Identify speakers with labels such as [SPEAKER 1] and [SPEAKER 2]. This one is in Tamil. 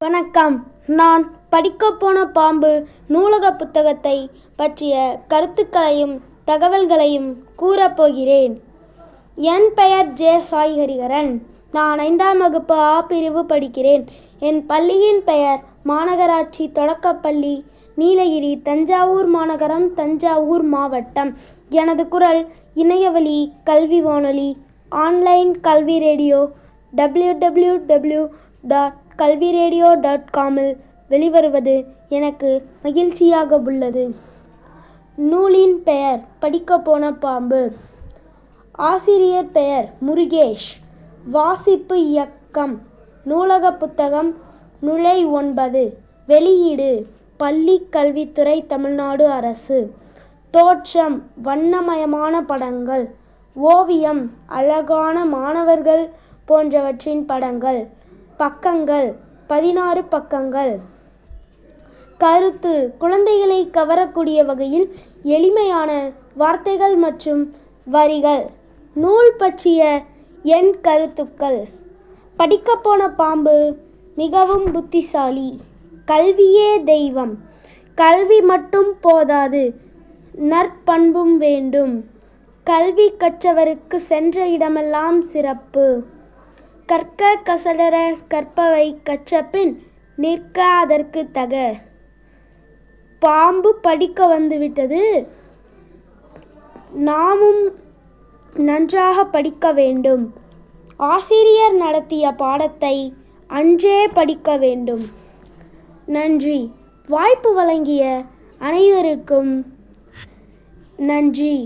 [SPEAKER 1] வணக்கம். நான் படிக்கப்போன பாம்பு நூலக புத்தகத்தை பற்றிய கருத்துக்களையும் தகவல்களையும் கூறப்போகிறேன். என் பெயர் ஜே. சாய் ஹரிஹரன். நான் 5ஆம் வகுப்பு ஆ பிரிவு படிக்கிறேன். என் பள்ளியின் பெயர் மாநகராட்சி தொடக்கப்பள்ளி, நீலகிரி, தஞ்சாவூர் மாநகரம், தஞ்சாவூர் மாவட்டம். எனது குரல் இணையவழி கல்வி வானொலி, ஆன்லைன் கல்வி ரேடியோ www.kalviradio.com இல் வெளிவருவது எனக்கு மகிழ்ச்சியாக உள்ளது. நூலின் பெயர் படிக்கப்போன பாம்பு. ஆசிரியர் பெயர் முருகேஷ். வாசிப்பு இயக்கம். நூலக புத்தகம் நுழை 9. வெளியீடு பள்ளிக் கல்வித்துறை, தமிழ்நாடு அரசு. தோற்றம் வண்ணமயமான படங்கள். ஓவியம் அழகான மாணவர்கள் போன்றவற்றின் படங்கள். பக்கங்கள் 16 பக்கங்கள். கருத்து குழந்தைகளை கவரக்கூடிய வகையில் எளிமையான வார்த்தைகள் மற்றும் வரிகள். நூல் பற்றிய என் கருத்துக்கள். படிக்கப்போன பாம்பு மிகவும் புத்திசாலி. கல்வியே தெய்வம். கல்வி மட்டும் போதாது, நற்பண்பும் வேண்டும். கல்வி கற்றவருக்கு சென்ற இடமெல்லாம் சிறப்பு. கற்க கசடர கற்பவை கற்றபின் நிற்க அதற்கு தக. பாம்பு படிக்க வந்துவிட்டது, நாமும் நன்றாக படிக்க வேண்டும். ஆசிரியர் நடத்திய பாடத்தை அன்றே படிக்க வேண்டும். நன்றி. வாய்ப்பு வழங்கிய அனைவருக்கும் நன்றி.